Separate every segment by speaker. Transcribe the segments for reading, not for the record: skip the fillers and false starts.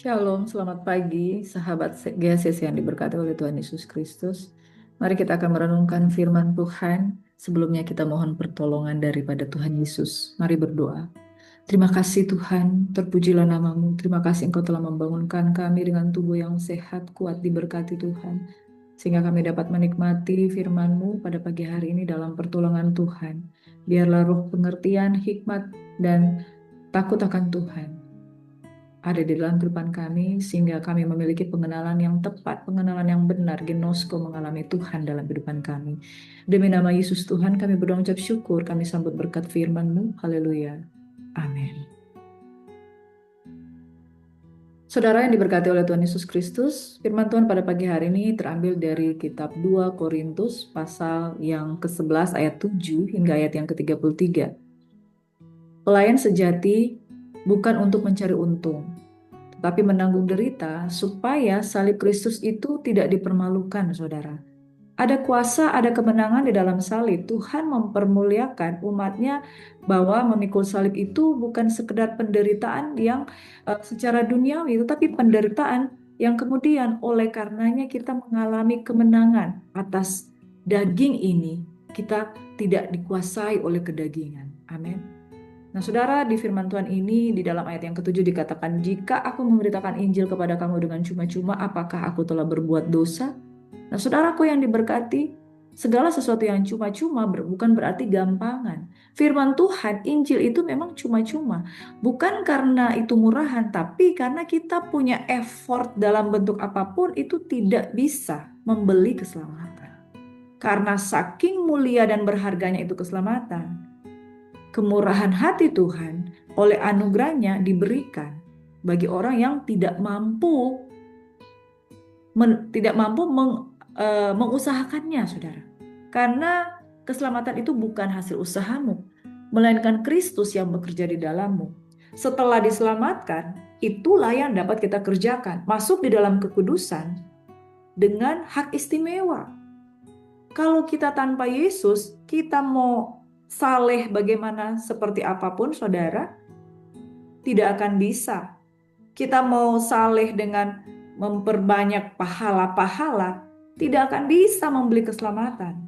Speaker 1: Shalom, selamat pagi, sahabat GSS yang diberkati oleh Tuhan Yesus Kristus. Mari kita akan merenungkan firman Tuhan. Sebelumnya kita mohon pertolongan daripada Tuhan Yesus. Mari berdoa. Terima kasih Tuhan, terpujilah namamu. Terima kasih Engkau telah membangunkan kami dengan tubuh yang sehat, kuat, diberkati Tuhan. Sehingga kami dapat menikmati firman-Mu pada pagi hari ini dalam pertolongan Tuhan. Biarlah roh pengertian, hikmat, dan takut akan Tuhan ada di dalam kehidupan kami, sehingga kami memiliki pengenalan yang tepat, pengenalan yang benar, genosko mengalami Tuhan dalam kehidupan kami. Demi nama Yesus Tuhan, kami berdoa ucap syukur, kami sambut berkat firman-Mu. Haleluya. Amin. Saudara yang diberkati oleh Tuhan Yesus Kristus, firman Tuhan pada pagi hari ini terambil dari kitab 2 Korintus pasal yang ke-11 ayat 7 hingga ayat yang ke-33. Pelayan sejati bukan untuk mencari untung, tetapi menanggung derita supaya salib Kristus itu tidak dipermalukan, saudara. Ada kuasa, ada kemenangan di dalam salib. Tuhan mempermuliakan umatnya bahwa memikul salib itu bukan sekedar penderitaan yang secara duniawi, tetapi penderitaan yang kemudian oleh karenanya kita mengalami kemenangan atas daging ini. Kita tidak dikuasai oleh kedagingan. Amin. Nah, saudara, di firman Tuhan ini, di dalam ayat yang ketujuh dikatakan, jika aku memberitakan Injil kepada kamu dengan cuma-cuma, apakah aku telah berbuat dosa? Nah, saudaraku yang diberkati, segala sesuatu yang cuma-cuma bukan berarti gampangan. Firman Tuhan, Injil itu memang cuma-cuma. Bukan karena itu murahan, tapi karena kita punya effort dalam bentuk apapun, itu tidak bisa membeli keselamatan. Karena saking mulia dan berharganya itu keselamatan, kemurahan hati Tuhan oleh anugerahnya diberikan bagi orang yang tidak mampu mengusahakannya, saudara. Karena keselamatan itu bukan hasil usahamu, melainkan Kristus yang bekerja di dalammu. Setelah diselamatkan, itulah yang dapat kita kerjakan, masuk di dalam kekudusan dengan hak istimewa. Kalau kita tanpa Yesus, kita mau saleh bagaimana seperti apapun, saudara, tidak akan bisa. Kita mau saleh dengan memperbanyak pahala-pahala, tidak akan bisa membeli keselamatan.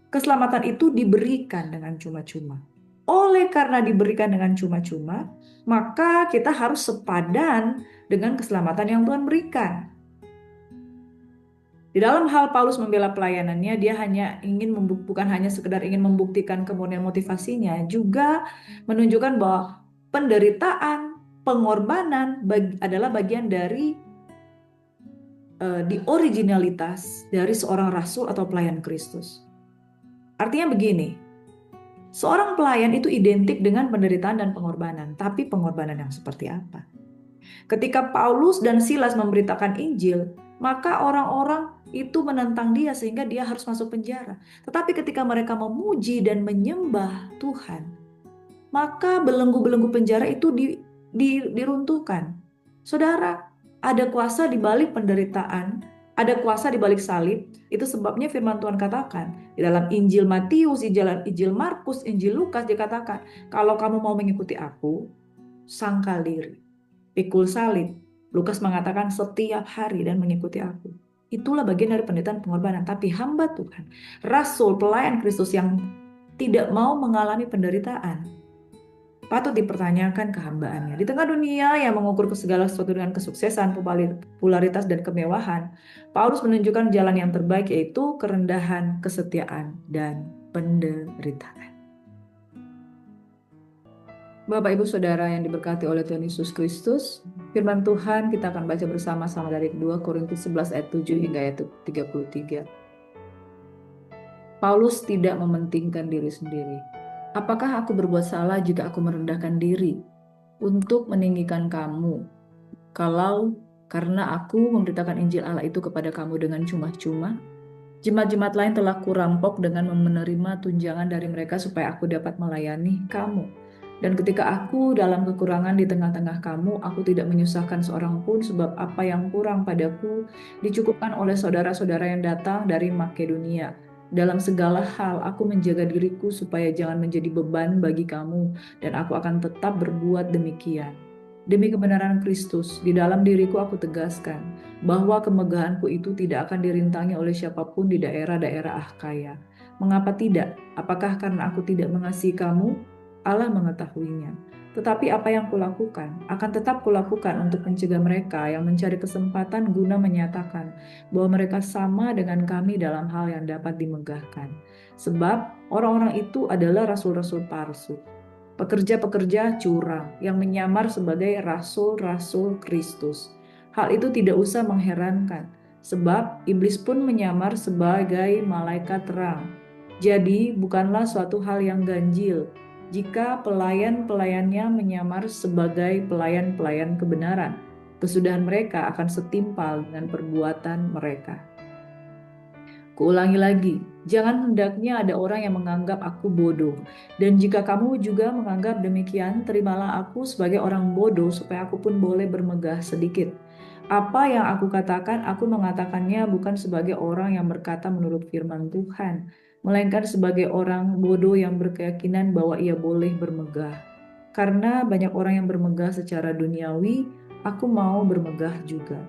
Speaker 1: Keselamatan itu diberikan dengan cuma-cuma. Oleh karena diberikan dengan cuma-cuma, maka kita harus sepadan dengan keselamatan yang Tuhan berikan. Di dalam hal Paulus membela pelayanannya, dia bukan hanya sekedar ingin membuktikan kemudian motivasinya, juga menunjukkan bahwa penderitaan, pengorbanan adalah bagian dari di originalitas dari seorang rasul atau pelayan Kristus. Artinya begini, seorang pelayan itu identik dengan penderitaan dan pengorbanan, tapi pengorbanan yang seperti apa? Ketika Paulus dan Silas memberitakan Injil, maka orang-orang itu menentang dia sehingga dia harus masuk penjara. Tetapi ketika mereka memuji dan menyembah Tuhan, maka belenggu-belenggu penjara itu diruntuhkan. Saudara, ada kuasa di balik penderitaan, ada kuasa di balik salib. Itu sebabnya firman Tuhan katakan di dalam Injil Matius, Injil Markus, Injil Lukas dikatakan, kalau kamu mau mengikuti aku, sangkal diri, pikul salib. Lukas mengatakan setiap hari dan mengikuti aku. Itulah bagian dari penderitaan pengorbanan. Tapi hamba Tuhan, rasul, pelayan Kristus yang tidak mau mengalami penderitaan, patut dipertanyakan kehambaannya. Di tengah dunia yang mengukur segala sesuatu dengan kesuksesan, popularitas, dan kemewahan, Paulus menunjukkan jalan yang terbaik, yaitu kerendahan, kesetiaan, dan penderitaan. Bapak, Ibu, Saudara yang diberkati oleh Tuhan Yesus Kristus, firman Tuhan kita akan baca bersama-sama dari 2 Korintus 11 ayat 7 hingga ayat 33. Paulus tidak mementingkan diri sendiri. Apakah aku berbuat salah jika aku merendahkan diri untuk meninggikan kamu? Kalau karena aku memberitakan Injil Allah itu kepada kamu dengan cuma-cuma, jemaat-jemaat lain telah kurampok dengan menerima tunjangan dari mereka supaya aku dapat melayani kamu. Dan ketika aku dalam kekurangan di tengah-tengah kamu, aku tidak menyusahkan seorang pun, sebab apa yang kurang padaku dicukupkan oleh saudara-saudara yang datang dari Makedonia. Dalam segala hal, aku menjaga diriku supaya jangan menjadi beban bagi kamu, dan aku akan tetap berbuat demikian. Demi kebenaran Kristus, di dalam diriku aku tegaskan bahwa kemegahanku itu tidak akan dirintangi oleh siapapun di daerah-daerah Akhaya. Mengapa tidak? Apakah karena aku tidak mengasihi kamu? Allah mengetahuinya. Tetapi apa yang kulakukan akan tetap kulakukan untuk mencegah mereka yang mencari kesempatan guna menyatakan bahwa mereka sama dengan kami dalam hal yang dapat dimegahkan. Sebab orang-orang itu adalah rasul-rasul palsu, pekerja-pekerja curang yang menyamar sebagai rasul-rasul Kristus. Hal itu tidak usah mengherankan, sebab iblis pun menyamar sebagai malaikat terang. Jadi, bukanlah suatu hal yang ganjil jika pelayan-pelayannya menyamar sebagai pelayan-pelayan kebenaran. Kesudahan mereka akan setimpal dengan perbuatan mereka. Kuulangi lagi, jangan hendaknya ada orang yang menganggap aku bodoh. Dan jika kamu juga menganggap demikian, terimalah aku sebagai orang bodoh supaya aku pun boleh bermegah sedikit. Apa yang aku katakan, aku mengatakannya bukan sebagai orang yang berkata menurut firman Tuhan, melainkan sebagai orang bodoh yang berkeyakinan bahwa ia boleh bermegah. Karena banyak orang yang bermegah secara duniawi, aku mau bermegah juga.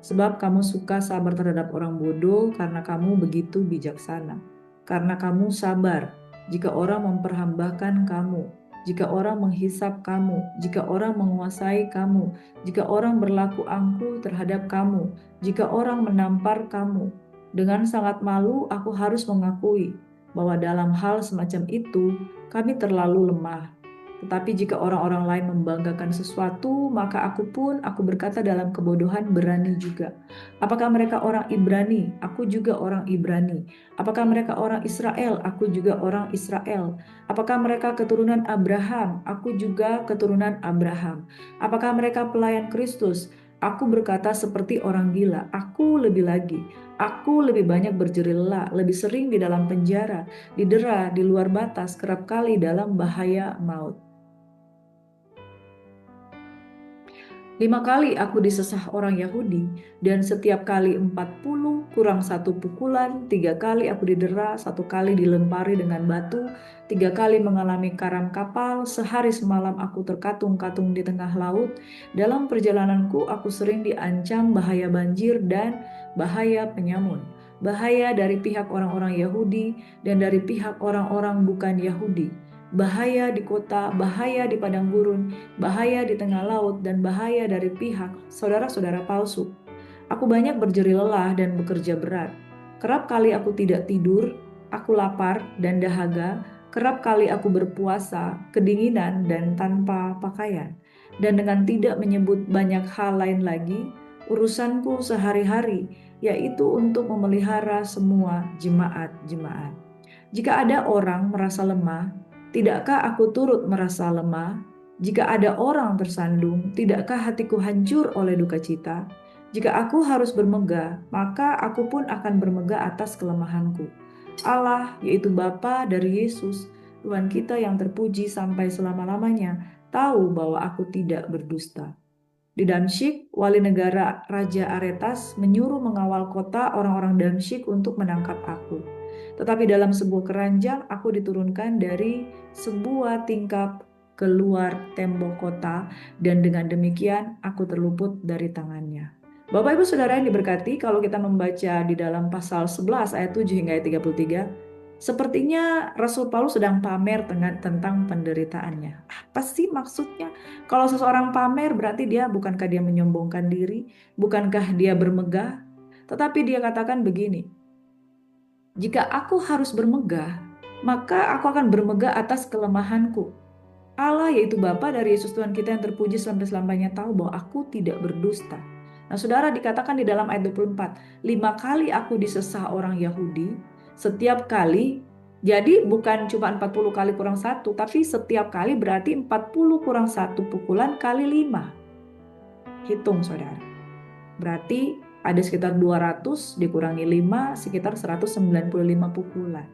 Speaker 1: Sebab kamu suka sabar terhadap orang bodoh karena kamu begitu bijaksana. Karena kamu sabar jika orang memperhambakan kamu, jika orang menghisap kamu, jika orang menguasai kamu, jika orang berlaku angkuh terhadap kamu, jika orang menampar kamu. Dengan sangat malu aku harus mengakui bahwa dalam hal semacam itu kami terlalu lemah. Tetapi jika orang-orang lain membanggakan sesuatu, maka aku berkata dalam kebodohan berani juga. Apakah mereka orang Ibrani? Aku juga orang Ibrani. Apakah mereka orang Israel? Aku juga orang Israel. Apakah mereka keturunan Abraham? Aku juga keturunan Abraham. Apakah mereka pelayan Kristus? Aku berkata seperti orang gila. Aku lebih lagi. Aku lebih banyak berjerih lelah, lebih sering di dalam penjara, didera, di luar batas, kerap kali dalam bahaya maut. 5 kali aku disesah orang Yahudi, dan setiap kali 40 kurang 1 pukulan, 3 kali aku didera, 1 kali dilempari dengan batu, 3 kali mengalami karam kapal, sehari semalam aku terkatung-katung di tengah laut. Dalam perjalananku aku sering diancam bahaya banjir dan bahaya penyamun. Bahaya dari pihak orang-orang Yahudi dan dari pihak orang-orang bukan Yahudi. Bahaya di kota, bahaya di padang gurun, bahaya di tengah laut, dan bahaya dari pihak saudara-saudara palsu. Aku banyak berjerih lelah dan bekerja berat. Kerap kali aku tidak tidur, aku lapar dan dahaga. Kerap kali aku berpuasa, kedinginan, dan tanpa pakaian. Dan dengan tidak menyebut banyak hal lain lagi, urusanku sehari-hari, yaitu untuk memelihara semua jemaat-jemaat. Jika ada orang merasa lemah, tidakkah aku turut merasa lemah? Jika ada orang tersandung, tidakkah hatiku hancur oleh duka cita? Jika aku harus bermegah, maka aku pun akan bermegah atas kelemahanku. Allah, yaitu Bapa dari Yesus, Tuhan kita yang terpuji sampai selama-lamanya, tahu bahwa aku tidak berdusta. Di Damsyik, wali negara Raja Aretas menyuruh mengawal kota orang-orang Damsyik untuk menangkap aku. Tetapi dalam sebuah keranjang aku diturunkan dari sebuah tingkap keluar tembok kota, dan dengan demikian aku terluput dari tangannya. Bapak Ibu Saudara yang diberkati, kalau kita membaca di dalam pasal 11 ayat 7 hingga ayat 33, sepertinya Rasul Paulus sedang pamer tentang penderitaannya. Apa sih maksudnya? Kalau seseorang pamer berarti bukankah dia menyombongkan diri? Bukankah dia bermegah? Tetapi dia katakan begini, jika aku harus bermegah, maka aku akan bermegah atas kelemahanku. Allah yaitu Bapa dari Yesus Tuhan kita yang terpuji sampai-selamanya tahu bahwa aku tidak berdusta. Nah saudara, dikatakan di dalam ayat 24, 5 kali aku disesah orang Yahudi, setiap kali, jadi bukan cuma 40 kali kurang 1, tapi setiap kali berarti 40 kurang 1 pukulan kali 5. Hitung saudara. Berarti ada sekitar 200 dikurangi 5, sekitar 195 pukulan.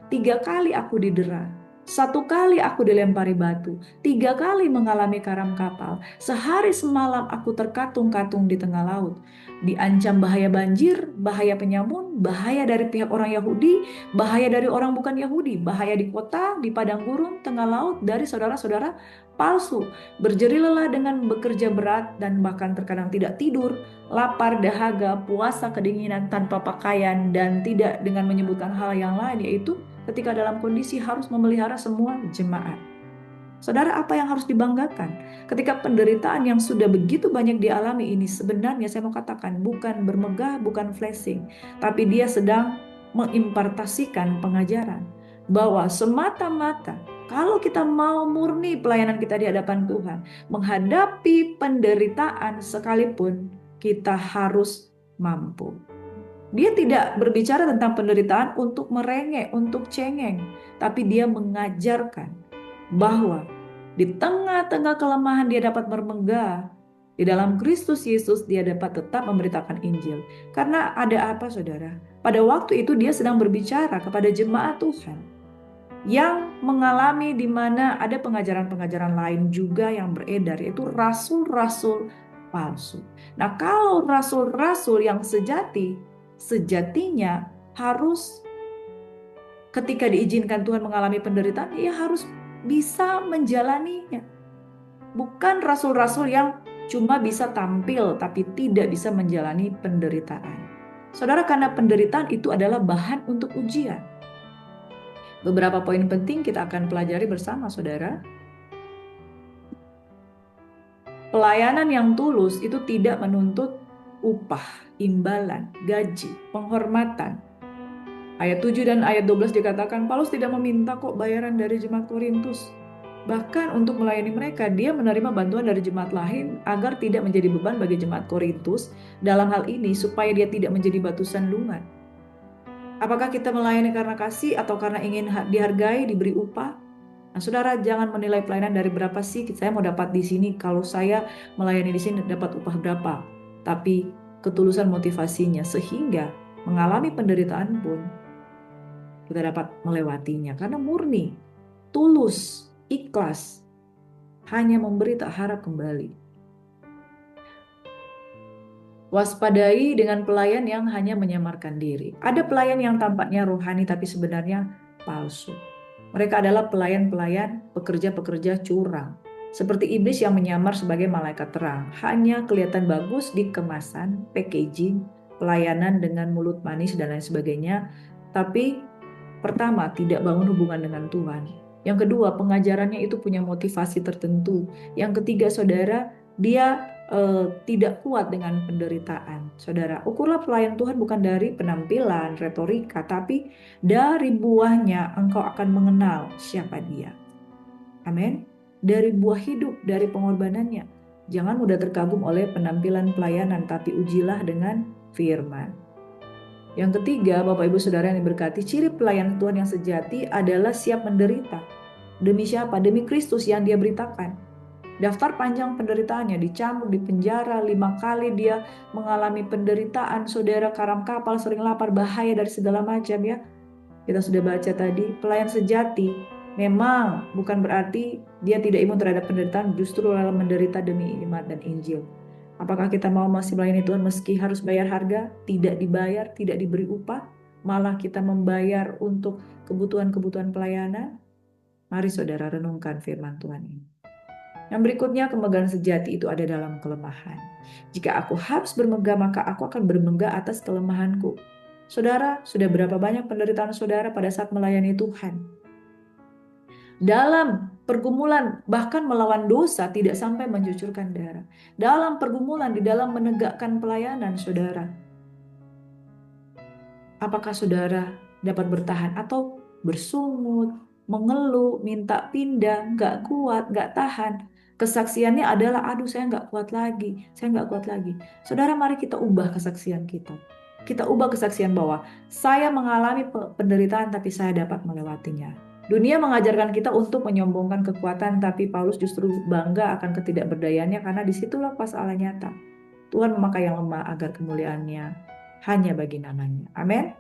Speaker 1: 3 kali aku didera, 1 kali aku dilempari batu, 3 kali mengalami karam kapal, sehari semalam aku terkatung-katung di tengah laut. Diancam bahaya banjir, bahaya penyamun, bahaya dari pihak orang Yahudi, bahaya dari orang bukan Yahudi, bahaya di kota, di padang gurun, tengah laut, dari saudara-saudara palsu. Berjeri lelah dengan bekerja berat dan bahkan terkadang tidak tidur, lapar, dahaga, puasa, kedinginan tanpa pakaian, dan tidak dengan menyebutkan hal yang lain, yaitu ketika dalam kondisi harus memelihara semua jemaat. Saudara, apa yang harus dibanggakan? Ketika penderitaan yang sudah begitu banyak dialami ini, sebenarnya saya mau katakan bukan bermegah, bukan flashing, tapi dia sedang mengimpartasikan pengajaran bahwa semata-mata kalau kita mau murni pelayanan kita di hadapan Tuhan, menghadapi penderitaan sekalipun, kita harus mampu. Dia tidak berbicara tentang penderitaan untuk merengek, untuk cengeng, tapi dia mengajarkan bahwa di tengah-tengah kelemahan dia dapat bermegah. Di dalam Kristus Yesus dia dapat tetap memberitakan Injil. Karena ada apa, saudara? Pada waktu itu dia sedang berbicara kepada jemaat Tuhan yang mengalami di mana ada pengajaran-pengajaran lain juga yang beredar, yaitu rasul-rasul palsu. Nah, kalau rasul-rasul yang sejatinya harus ketika diizinkan Tuhan mengalami penderitaan, ia harus bisa menjalaninya. Bukan rasul-rasul yang cuma bisa tampil tapi tidak bisa menjalani penderitaan. Saudara, karena penderitaan itu adalah bahan untuk ujian. Beberapa poin penting kita akan pelajari bersama, saudara. Pelayanan yang tulus itu tidak menuntut upah, imbalan, gaji, penghormatan. Ayat 7 dan ayat 12 dikatakan Paulus tidak meminta kok bayaran dari jemaat Korintus. Bahkan untuk melayani mereka, dia menerima bantuan dari jemaat lain agar tidak menjadi beban bagi jemaat Korintus dalam hal ini supaya dia tidak menjadi batu sandungan. Apakah kita melayani karena kasih atau karena ingin dihargai, diberi upah? Nah, saudara, jangan menilai pelayanan dari berapa sih saya mau dapat di sini. Kalau saya melayani di sini dapat upah berapa? Tapi ketulusan motivasinya sehingga mengalami penderitaan pun kita dapat melewatinya karena murni, tulus, ikhlas, hanya memberi tak harap kembali. Waspadai dengan pelayan yang hanya menyamarkan diri. Ada pelayan yang tampaknya rohani tapi sebenarnya palsu. Mereka adalah pelayan-pelayan, pekerja-pekerja curang. Seperti iblis yang menyamar sebagai malaikat terang. Hanya kelihatan bagus di kemasan, packaging, pelayanan dengan mulut manis dan lain sebagainya. Tapi pertama, tidak bangun hubungan dengan Tuhan. Yang kedua, pengajarannya itu punya motivasi tertentu. Yang ketiga, saudara, dia tidak kuat dengan penderitaan. Saudara, ukurlah pelayan Tuhan bukan dari penampilan, retorika, tapi dari buahnya engkau akan mengenal siapa dia. Amin. Dari buah hidup, dari pengorbanannya. Jangan mudah terkagum oleh penampilan pelayanan, tapi ujilah dengan firman. Yang ketiga, Bapak Ibu Saudara yang diberkati, ciri pelayan Tuhan yang sejati adalah siap menderita. Demi siapa? Demi Kristus yang dia beritakan. Daftar panjang penderitaannya, dicambuk, dipenjara, 5 kali dia mengalami penderitaan, saudara, karam kapal, sering lapar, bahaya dari segala macam ya. Kita sudah baca tadi, pelayan sejati memang bukan berarti dia tidak imun terhadap penderitaan, justru rela menderita demi iman dan Injil. Apakah kita mau masih melayani Tuhan meski harus bayar harga, tidak dibayar, tidak diberi upah, malah kita membayar untuk kebutuhan-kebutuhan pelayanan? Mari saudara renungkan firman Tuhan ini. Yang berikutnya, kemegahan sejati itu ada dalam kelemahan. Jika aku harus bermegah, maka aku akan bermegah atas kelemahanku. Saudara, sudah berapa banyak penderitaan saudara pada saat melayani Tuhan? Dalam pergumulan, bahkan melawan dosa, tidak sampai mencucurkan darah. Dalam pergumulan, di dalam menegakkan pelayanan, saudara. Apakah saudara dapat bertahan atau bersungut, mengeluh, minta pindah, gak kuat, gak tahan? Kesaksiannya adalah, aduh saya nggak kuat lagi, saya nggak kuat lagi. Saudara, mari kita ubah kesaksian kita. Kita ubah kesaksian bahwa saya mengalami penderitaan tapi saya dapat melewatinya. Dunia mengajarkan kita untuk menyombongkan kekuatan, tapi Paulus justru bangga akan ketidakberdayaannya karena disitulah pas Allah nyata. Tuhan memakai yang lemah agar kemuliaannya hanya bagi namanya. Amin.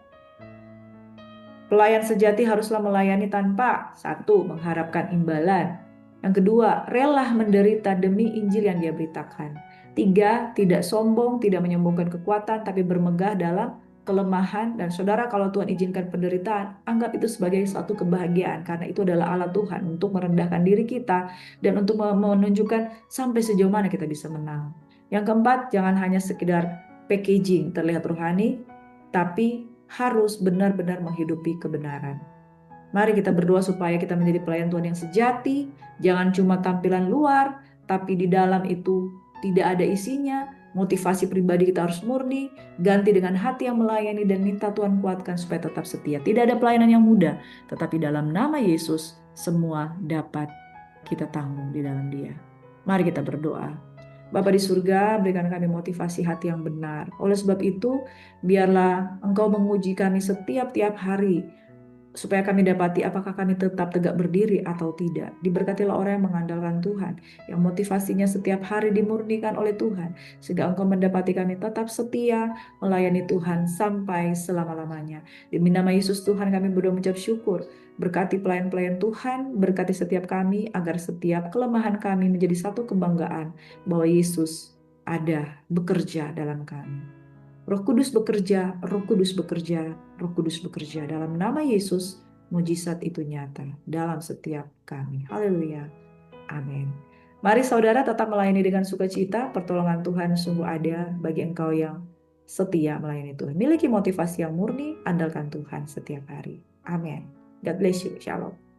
Speaker 1: Pelayan sejati haruslah melayani tanpa, satu, mengharapkan imbalan. Yang kedua, rela menderita demi Injil yang dia beritakan. Tiga, tidak sombong, tidak menyombongkan kekuatan, tapi bermegah dalam kelemahan. Dan saudara, kalau Tuhan izinkan penderitaan, anggap itu sebagai suatu kebahagiaan, karena itu adalah alat Tuhan untuk merendahkan diri kita dan untuk menunjukkan sampai sejauh mana kita bisa menang. Yang keempat, jangan hanya sekedar packaging terlihat rohani, tapi harus benar-benar menghidupi kebenaran. Mari kita berdoa supaya kita menjadi pelayan Tuhan yang sejati, jangan cuma tampilan luar, tapi di dalam itu tidak ada isinya. Motivasi pribadi kita harus murni, ganti dengan hati yang melayani dan minta Tuhan kuatkan supaya tetap setia. Tidak ada pelayanan yang mudah, tetapi dalam nama Yesus semua dapat kita tanggung di dalam Dia. Mari kita berdoa. Bapa di surga, berikan kami motivasi hati yang benar. Oleh sebab itu, biarlah Engkau menguji kami setiap-tiap hari, supaya kami dapati apakah kami tetap tegak berdiri atau tidak. Diberkatilah orang yang mengandalkan Tuhan, yang motivasinya setiap hari dimurnikan oleh Tuhan, sehingga Engkau mendapati kami tetap setia melayani Tuhan sampai selama-lamanya. Demi nama Yesus Tuhan kami berdoa mengucap syukur. Berkati pelayan-pelayan Tuhan, berkati setiap kami, agar setiap kelemahan kami menjadi satu kebanggaan bahwa Yesus ada bekerja dalam kami. Roh Kudus bekerja, Roh Kudus bekerja, Roh Kudus bekerja. Dalam nama Yesus, mujizat itu nyata dalam setiap kami. Haleluya. Amin. Mari saudara tetap melayani dengan sukacita. Pertolongan Tuhan sungguh ada bagi engkau yang setia melayani Tuhan. Miliki motivasi yang murni, andalkan Tuhan setiap hari. Amin. God bless you. Shalom.